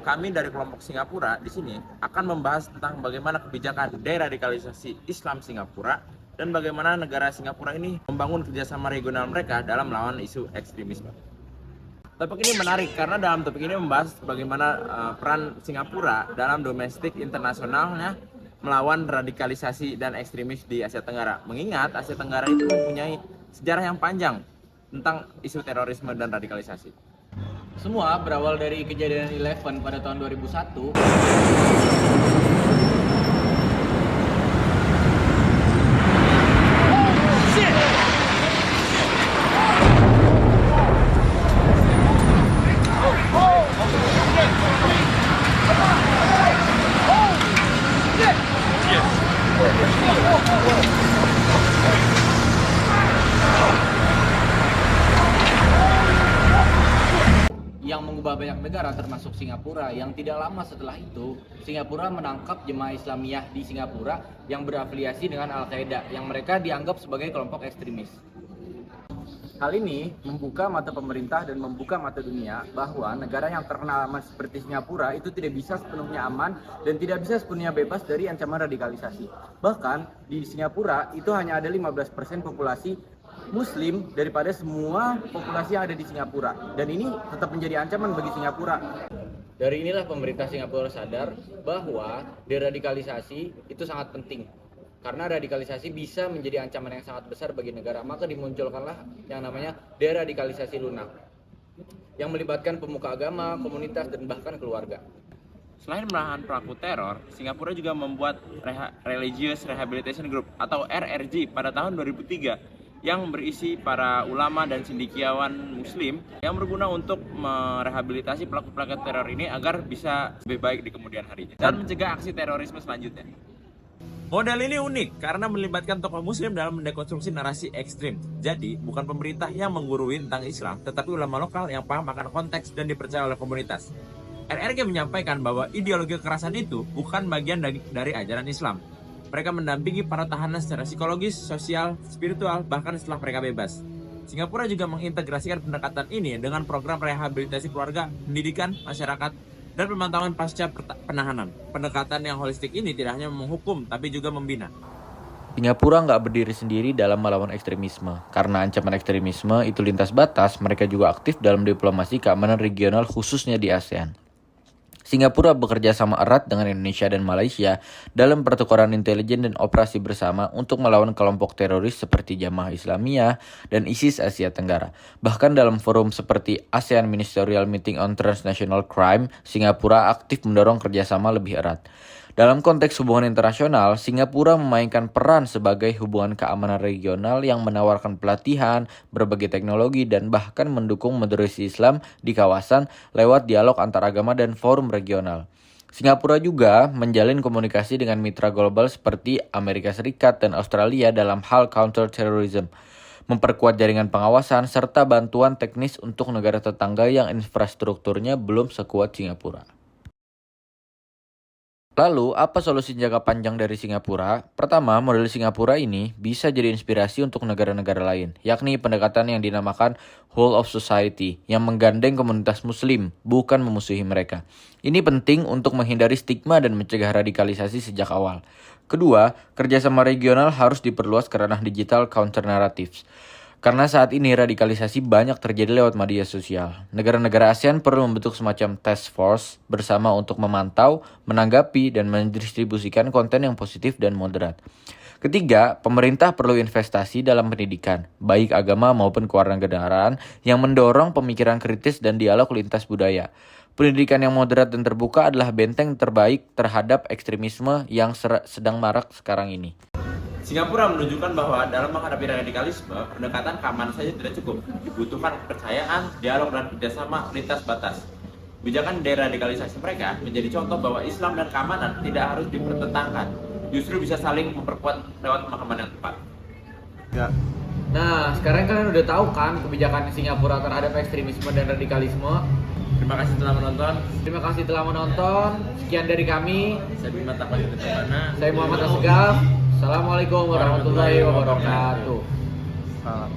kami dari kelompok Singapura di sini akan membahas tentang bagaimana kebijakan deradikalisasi Islam Singapura dan bagaimana negara Singapura ini membangun kerjasama regional mereka dalam melawan isu ekstremisme. Topik ini menarik karena dalam topik ini membahas bagaimana peran Singapura dalam domestik internasionalnya melawan radikalisasi dan ekstremis di Asia Tenggara. Mengingat Asia Tenggara itu mempunyai sejarah yang panjang tentang isu terorisme dan radikalisasi. Semua berawal dari kejadian 11 pada tahun 2001. Yang mengubah banyak negara termasuk Singapura. Yang tidak lama setelah itu, Singapura menangkap jemaah Islamiyah di Singapura yang berafiliasi dengan Al-Qaeda yang mereka dianggap sebagai kelompok ekstremis. Hal ini membuka mata pemerintah dan membuka mata dunia bahwa negara yang terkenal aman seperti Singapura itu tidak bisa sepenuhnya aman dan tidak bisa sepenuhnya bebas dari ancaman radikalisasi. Bahkan di Singapura itu hanya ada 15% populasi Muslim daripada semua populasi yang ada di Singapura, dan ini tetap menjadi ancaman bagi Singapura. Dari inilah pemerintah Singapura sadar bahwa deradikalisasi itu sangat penting, karena radikalisasi bisa menjadi ancaman yang sangat besar bagi negara. Maka dimunculkanlah yang namanya deradikalisasi lunak, yang melibatkan pemuka agama, komunitas, dan bahkan keluarga. Selain menahan pelaku teror, Singapura juga membuat Religious Rehabilitation Group atau RRG pada tahun 2003 yang berisi para ulama dan cendekiawan muslim yang berguna untuk merehabilitasi pelaku-pelaku teror ini agar bisa lebih baik di kemudian harinya dan mencegah aksi terorisme selanjutnya. Model ini unik karena melibatkan tokoh muslim dalam mendekonstruksi narasi ekstrim. Jadi, bukan pemerintah yang menggurui tentang Islam, tetapi ulama lokal yang paham akan konteks dan dipercaya oleh komunitas. RRG menyampaikan bahwa ideologi kekerasan itu bukan bagian dari ajaran Islam. Mereka mendampingi para tahanan secara psikologis, sosial, spiritual, bahkan setelah mereka bebas. Singapura juga mengintegrasikan pendekatan ini dengan program rehabilitasi keluarga, pendidikan, masyarakat, dan pemantauan pasca penahanan. Pendekatan yang holistik ini tidak hanya menghukum, tapi juga membina. Singapura nggak berdiri sendiri dalam melawan ekstremisme. Karena ancaman ekstremisme itu lintas batas, mereka juga aktif dalam diplomasi keamanan regional khususnya di ASEAN. Singapura bekerja sama erat dengan Indonesia dan Malaysia dalam pertukaran intelijen dan operasi bersama untuk melawan kelompok teroris seperti Jamaah Islamiyah dan ISIS Asia Tenggara. Bahkan dalam forum seperti ASEAN Ministerial Meeting on Transnational Crime, Singapura aktif mendorong kerjasama lebih erat. Dalam konteks hubungan internasional, Singapura memainkan peran sebagai hubungan keamanan regional yang menawarkan pelatihan, berbagai teknologi, dan bahkan mendukung moderasi Islam di kawasan lewat dialog antaragama dan forum regional. Singapura juga menjalin komunikasi dengan mitra global seperti Amerika Serikat dan Australia dalam hal counter-terrorism, memperkuat jaringan pengawasan, serta bantuan teknis untuk negara tetangga yang infrastrukturnya belum sekuat Singapura. Lalu, apa solusi jangka panjang dari Singapura? Pertama, model Singapura ini bisa jadi inspirasi untuk negara-negara lain, yakni pendekatan yang dinamakan whole of society, yang menggandeng komunitas muslim, bukan memusuhi mereka. Ini penting untuk menghindari stigma dan mencegah radikalisasi sejak awal. Kedua, kerjasama regional harus diperluas ke ranah digital counter narratives. Karena saat ini radikalisasi banyak terjadi lewat media sosial. Negara-negara ASEAN perlu membentuk semacam task force bersama untuk memantau, menanggapi, dan mendistribusikan konten yang positif dan moderat. Ketiga, pemerintah perlu investasi dalam pendidikan, baik agama maupun kewarganegaraan, yang mendorong pemikiran kritis dan dialog lintas budaya. Pendidikan yang moderat dan terbuka adalah benteng terbaik terhadap ekstremisme yang sedang marak sekarang ini. Singapura menunjukkan bahwa dalam menghadapi radikalisme, pendekatan keamanan saja tidak cukup. Dibutuhkan kepercayaan, dialog, dan kerjasama lintas batas. Kebijakan deradikalisasi mereka menjadi contoh bahwa Islam dan keamanan tidak harus dipertentangkan, justru bisa saling memperkuat lewat pemahaman yang tepat. Ya. Nah, sekarang kalian udah tahu kan kebijakan Singapura terhadap ekstremisme dan radikalisme. Terima kasih telah menonton. Terima kasih telah menonton. Sekian dari kami. Saya Bima Takwani. Saya Muhammad Asegaf. Assalamualaikum warahmatullahi wabarakatuh. Salam.